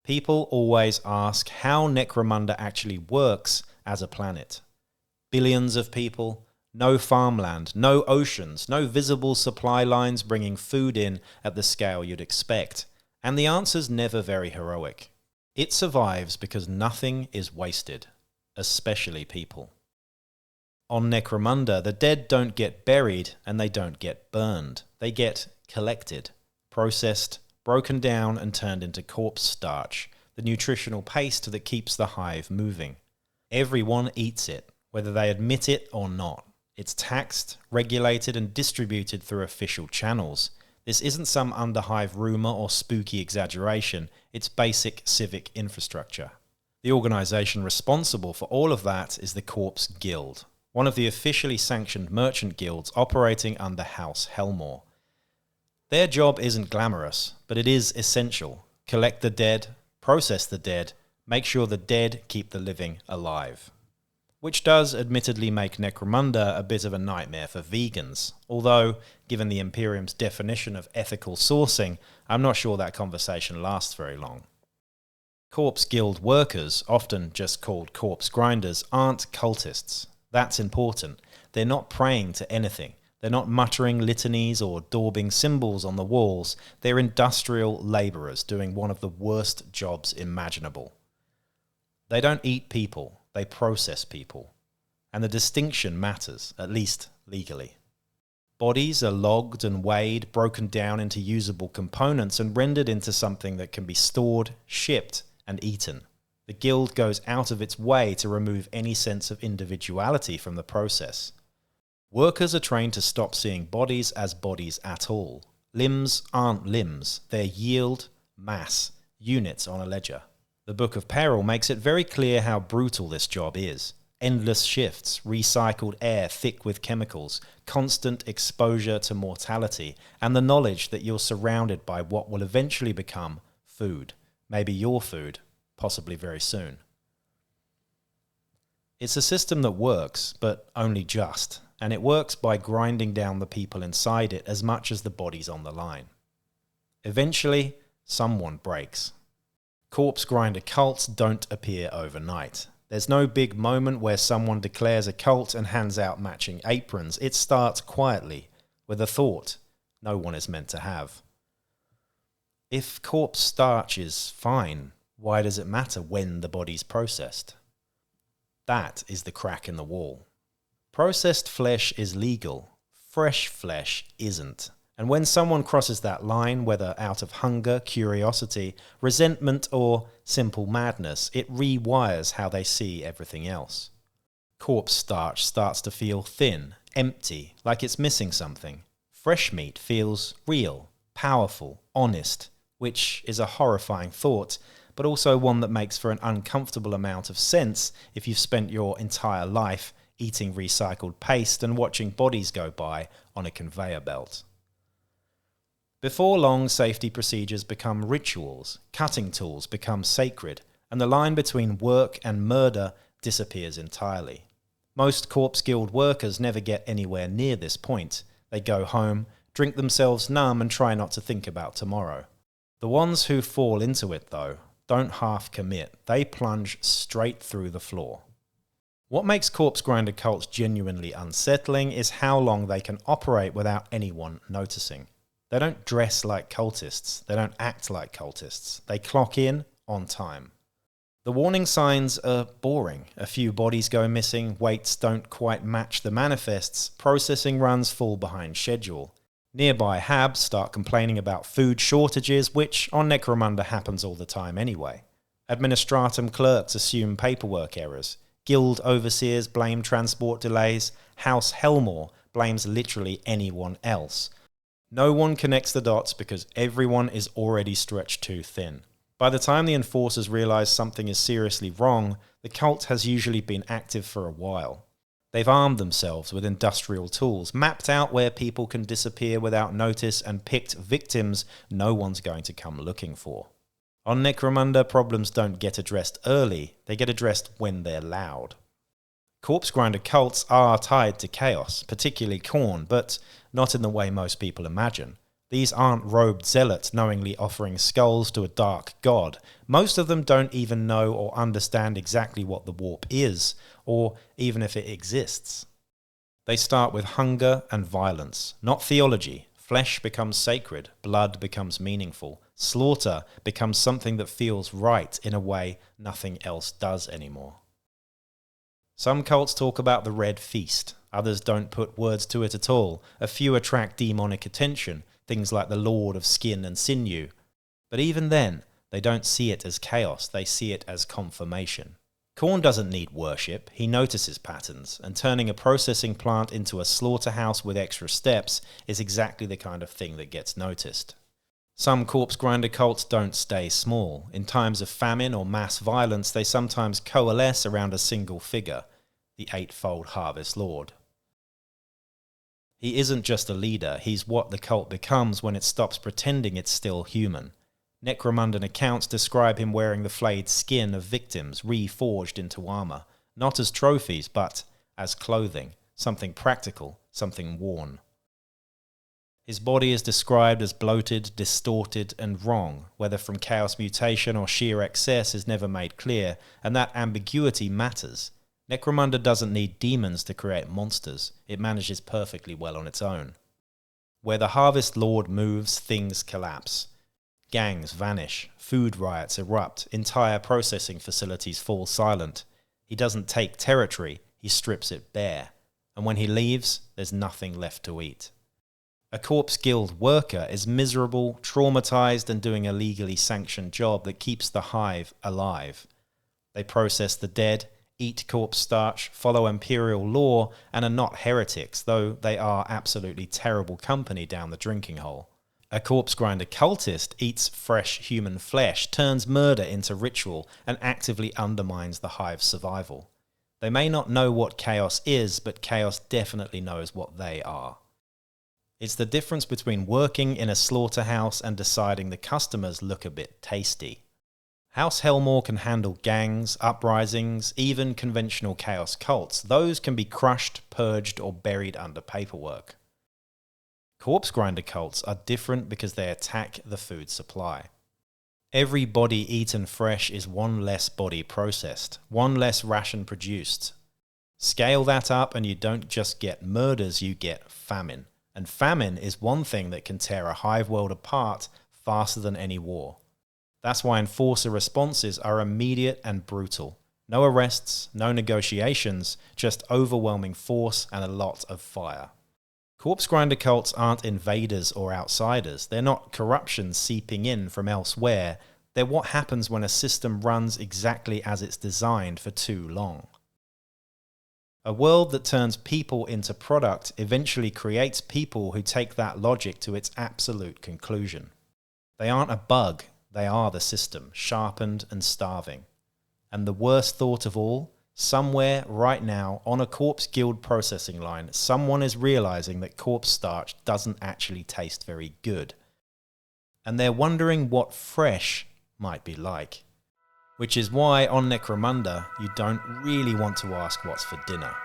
People always ask how Necromunda actually works as a planet. Billions of people, no farmland, no oceans, no visible supply lines bringing food in at the scale you'd expect. And the answer's never very heroic. It survives because nothing is wasted, especially people. On Necromunda, the dead don't get buried and they don't get burned. They get collected, processed, broken down and turned into corpse starch, the nutritional paste that keeps the hive moving. Everyone eats it, whether they admit it or not. It's taxed, regulated and distributed through official channels. This isn't some underhive rumour or spooky exaggeration, it's basic civic infrastructure. The organisation responsible for all of that is the Corpse Guild, one of the officially sanctioned merchant guilds operating under House Helmore. Their job isn't glamorous, but it is essential. Collect the dead, process the dead, make sure the dead keep the living alive. Which does admittedly make Necromunda a bit of a nightmare for vegans, although, given the Imperium's definition of ethical sourcing, I'm not sure that conversation lasts very long. Corpse Guild workers, often just called corpse grinders, aren't cultists. That's important. They're not praying to anything. They're not muttering litanies or daubing symbols on the walls. They're industrial labourers doing one of the worst jobs imaginable. They don't eat people, they process people. And the distinction matters, at least legally. Bodies are logged and weighed, broken down into usable components and rendered into something that can be stored, shipped and eaten. The guild goes out of its way to remove any sense of individuality from the process. Workers are trained to stop seeing bodies as bodies at all. Limbs aren't limbs, they're yield, mass, units on a ledger. The Book of Peril makes it very clear how brutal this job is. Endless shifts, recycled air thick with chemicals, constant exposure to mortality, and the knowledge that you're surrounded by what will eventually become food. Maybe your food, possibly very soon. It's a system that works, but only just. And it works by grinding down the people inside it as much as the bodies on the line. Eventually, someone breaks. Corpse grinder cults don't appear overnight. There's no big moment where someone declares a cult and hands out matching aprons. It starts quietly, with a thought no one is meant to have. If corpse starch is fine, why does it matter when the body's processed? That is the crack in the wall. Processed flesh is legal, fresh flesh isn't. And when someone crosses that line, whether out of hunger, curiosity, resentment or simple madness, it rewires how they see everything else. Corpse starch starts to feel thin, empty, like it's missing something. Fresh meat feels real, powerful, honest, which is a horrifying thought, but also one that makes for an uncomfortable amount of sense if you've spent your entire life eating recycled paste and watching bodies go by on a conveyor belt. Before long, safety procedures become rituals, cutting tools become sacred, and the line between work and murder disappears entirely. Most Corpse Guild workers never get anywhere near this point. They go home, drink themselves numb and try not to think about tomorrow. The ones who fall into it, though, don't half commit. They plunge straight through the floor. What makes corpse grinder cults genuinely unsettling is how long they can operate without anyone noticing. They don't dress like cultists, they don't act like cultists, they clock in on time. The warning signs are boring. A few bodies go missing, weights don't quite match the manifests, processing runs fall behind schedule. Nearby habs start complaining about food shortages, which on Necromunda happens all the time anyway. Administratum clerks assume paperwork errors. Guild overseers blame transport delays. House Helmore blames literally anyone else. No one connects the dots because everyone is already stretched too thin. By the time the enforcers realize something is seriously wrong, the cult has usually been active for a while. They've armed themselves with industrial tools, mapped out where people can disappear without notice, and picked victims no one's going to come looking for. On Necromunda, problems don't get addressed early, they get addressed when they're loud. Corpse grinder cults are tied to chaos, particularly Khorne, but not in the way most people imagine. These aren't robed zealots knowingly offering skulls to a dark god. Most of them don't even know or understand exactly what the warp is, or even if it exists. They start with hunger and violence, not theology. Flesh becomes sacred, blood becomes meaningful, slaughter becomes something that feels right in a way nothing else does anymore. Some cults talk about the Red Feast, others don't put words to it at all. A few attract demonic attention, things like the Lord of Skin and Sinew. But even then, they don't see it as chaos, they see it as confirmation. Khorne doesn't need worship, he notices patterns, and turning a processing plant into a slaughterhouse with extra steps is exactly the kind of thing that gets noticed. Some corpse grinder cults don't stay small. In times of famine or mass violence, they sometimes coalesce around a single figure, the Eightfold Harvest Lord. He isn't just a leader, he's what the cult becomes when it stops pretending it's still human. Necromundan accounts describe him wearing the flayed skin of victims reforged into armor, not as trophies, but as clothing, something practical, something worn. His body is described as bloated, distorted, and wrong, whether from chaos mutation or sheer excess is never made clear, and that ambiguity matters. Necromunda doesn't need demons to create monsters, it manages perfectly well on its own. Where the Harvest Lord moves, things collapse. Gangs vanish, food riots erupt, entire processing facilities fall silent. He doesn't take territory, he strips it bare. And when he leaves, there's nothing left to eat. A corpse guild worker is miserable, traumatized, and doing a legally sanctioned job that keeps the hive alive. They process the dead, eat corpse starch, follow imperial law, and are not heretics, though they are absolutely terrible company down the drinking hole. A corpse grinder cultist eats fresh human flesh, turns murder into ritual, and actively undermines the hive's survival. They may not know what chaos is, but chaos definitely knows what they are. It's the difference between working in a slaughterhouse and deciding the customers look a bit tasty. House Hellmore can handle gangs, uprisings, even conventional chaos cults. Those can be crushed, purged, or buried under paperwork. Corpse grinder cults are different because they attack the food supply. Every body eaten fresh is one less body processed, one less ration produced. Scale that up and you don't just get murders, you get famine. And famine is one thing that can tear a hive world apart faster than any war. That's why enforcer responses are immediate and brutal. No arrests, no negotiations, just overwhelming force and a lot of fire. Corpse grinder cults aren't invaders or outsiders. They're not corruption seeping in from elsewhere. They're what happens when a system runs exactly as it's designed for too long. A world that turns people into product eventually creates people who take that logic to its absolute conclusion. They aren't a bug, they are the system, sharpened and starving. And the worst thought of all, somewhere right now on a corpse guild processing line, someone is realizing that corpse starch doesn't actually taste very good. And they're wondering what fresh might be like. Which is why on Necromunda, you don't really want to ask what's for dinner.